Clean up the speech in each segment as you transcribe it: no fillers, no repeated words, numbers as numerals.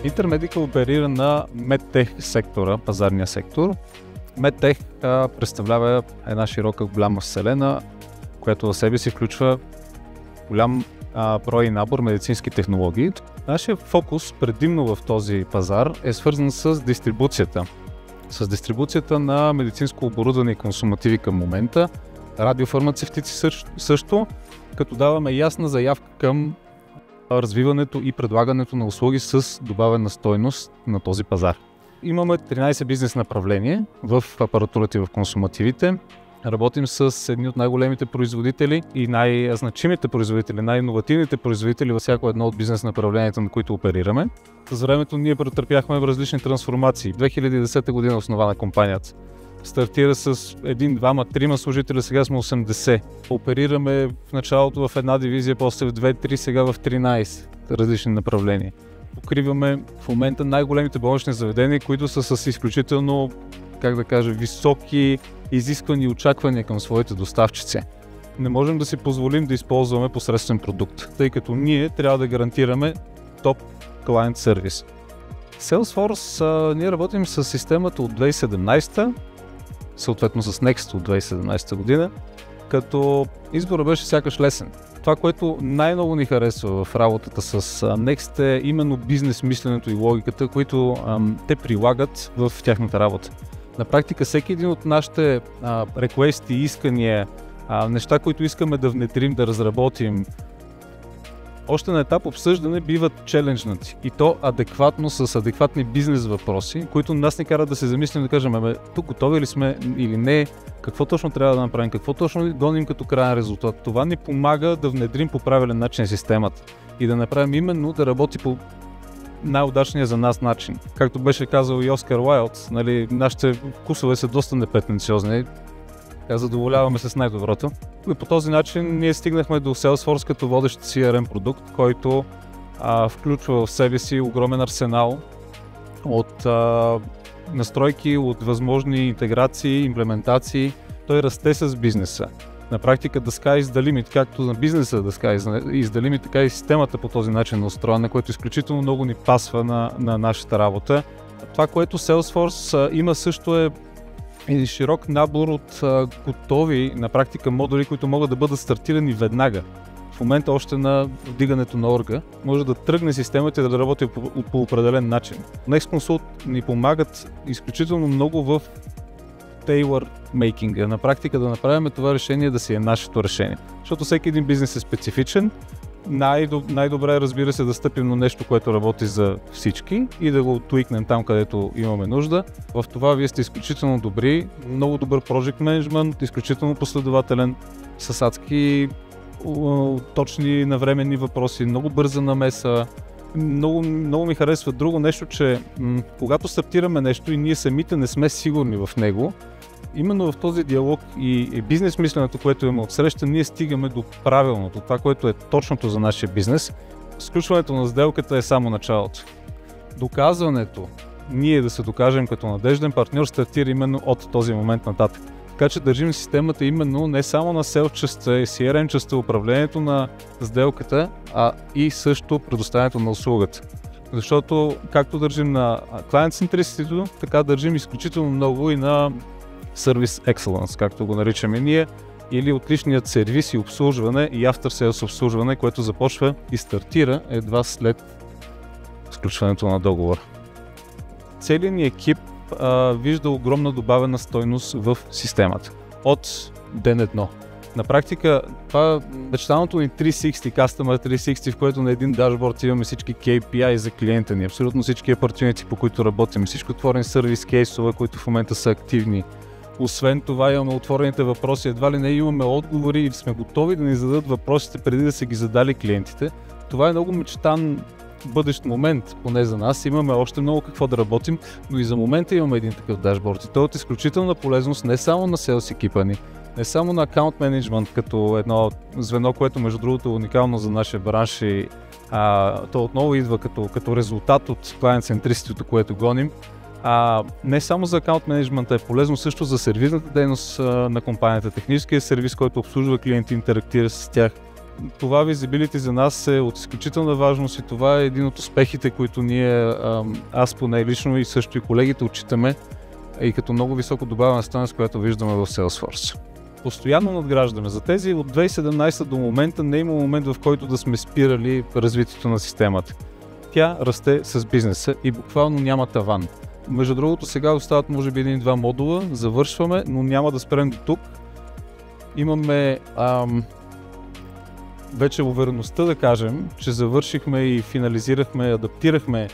Intermedical оперира на MedTech сектора, пазарния сектор. MedTech представлява една широка, голяма вселена, която в себе си включва голям брой и набор медицински технологии. Нашия фокус предимно в този пазар е свързан с дистрибуцията. С дистрибуцията на медицинско оборудване и консумативи към момента, радиофармацевтици също, като даваме ясна заявка към развиването и предлагането на услуги с добавена стойност на този пазар. Имаме 13 бизнес направления в апаратурата и в консумативите. Работим с едни от най-големите производители и най-значимите производители, най-инновативните производители във всяко едно от бизнес направленията, на които оперираме. С времето ние претърпяхме различни трансформации. 2010 година основана компанията. Стартира с 1, 2, 3 служители, сега сме 80. Оперираме в началото в една дивизия, после в 2-3, сега в 13 различни направления. Покриваме в момента най-големите болнични заведения, които са с изключително, високи изисквания и очаквания към своите доставчици. Не можем да си позволим да използваме посредствен продукт, тъй като ние трябва да гарантираме топ клиент сервис. Salesforce, ние работим с системата от 2017, съответно с Next от 2017 година, като изборът беше сякаш лесен. Това, което най-много ни харесва в работата с Next е именно бизнес мисленето и логиката, които те прилагат в тяхната работа. На практика всеки един от нашите реквести, искания, неща, които искаме да внедрим, да разработим, още на етап обсъждане биват челенджнати и то адекватно с адекватни бизнес въпроси, които нас ни карат да се замислим, да кажем, тук готови ли сме или не, какво точно трябва да направим, какво точно гоним като крайен резултат. Това ни помага да внедрим по правилен начин системата и да направим именно да работи по най-удачния за нас начин. Както беше казал и Оскар Уайлд, нашите вкусове са доста непретенциозни, задоволяваме се с най-доброто. И по този начин ние стигнахме до Salesforce като водещ CRM продукт, който включва в себе си огромен арсенал от настройки, от възможни интеграции, имплементации. Той расте с бизнеса. На практика the sky is the limit, както на бизнеса the sky is the limit, така и системата по този начин е устроена, което изключително много ни пасва на нашата работа. Това, което Salesforce има също е един широк набор от готови на практика модули, които могат да бъдат стартирани веднага. В момента още на вдигането на орга може да тръгне системата и да работи по определен начин. Next Consult ни помагат изключително много в tailor making, на практика да направим това решение да си е нашето решение. Защото всеки един бизнес е специфичен. Най-добре е, разбира се, да стъпим на нещо, което работи за всички и да го туикнем там, където имаме нужда. В това вие сте изключително добри, много добър project management, изключително последователен, с адски точни навременни въпроси, много бърза намеса. Много ми харесва друго нещо, че когато стартираме нещо и ние самите не сме сигурни в него, именно в този диалог и бизнес мисленето, което имаме отсреща, ние стигаме до правилното, това, което е точното за нашия бизнес. Сключването на сделката е само началото. Доказването, ние да се докажем като надежден партньор, стартира именно от този момент нататък. Така че държим системата именно не само на sales частта и CRM частта, управлението на сделката, а и също предоставянето на услугата. Защото както държим на client centricity, така държим изключително много и на Service Excellence, както го наричаме ние, или отличният сервис и обслужване и after sales обслужване, което започва и стартира едва след сключването на договор. Целият ни екип вижда огромна добавена стойност в системата от ден едно. На практика това мечтаното ни 360, Customer 360, в което на един дашборд имаме всички KPI за клиента ни, абсолютно всички opportunity, по които работим, всички отворени сервис кейсове, които в момента са активни. Освен това имаме отворените въпроси, едва ли не имаме отговори и сме готови да ни зададат въпросите преди да са ги задали клиентите. Това е много мечтан бъдещ момент, поне за нас. Имаме още много какво да работим, но и за момента имаме един такъв дашборд и той е от изключителна полезност не само на селс екипа ни, не само на акаунт менеджмент като едно звено, което между другото е уникално за нашия бранш и то отново идва като резултат от client centricity, което гоним. Не само за акаунт менеджмента е полезно, също за сервизната дейност на компанията, техническия сервис, който обслужва клиенти, интерактира с тях. това visibility за нас е от изключителна важност и това е един от успехите, които ние, аз поне лично и също и колегите отчитаме и като много високо добавена стойност, която виждаме в Salesforce. Постоянно надграждаме. За тези от 2017 до момента не има момент, в който да сме спирали развитието на системата. Тя расте с бизнеса и буквално няма таван. Между другото, сега остават може би 1-2 модула, завършваме, но няма да спрем до тук. Имаме вече увереността да кажем, че завършихме и финализирахме, адаптирахме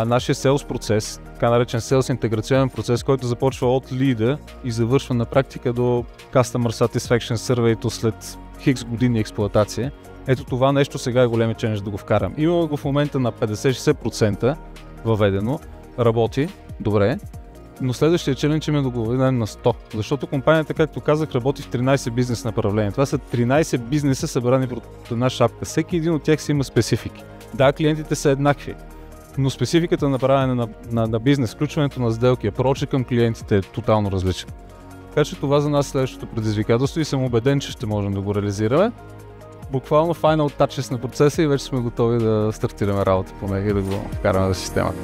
нашия sales процес, така наречен sales интеграционен процес, който започва от лида и завършва на практика до Customer Satisfaction Survey след хикс години експлоатация. Ето това нещо сега е големи чендж да го вкарам. Имаме го в момента на 50-60% въведено, работи добре, но следващия челендж е да го въведем на 100%, защото компанията, както казах, работи в 13 бизнес направления. Това са 13 бизнеса събрани под една шапка. Всеки един от тях си има специфики. Да, клиентите са еднакви, но спецификата на правене на бизнес, включването на сделки, апроча към клиентите е тотално различен. Така че това за нас е следващото предизвикателство и съм убеден, че ще можем да го реализираме. Буквално final touches на процеса и вече сме готови да стартираме работа по него и да го вкараме в системата.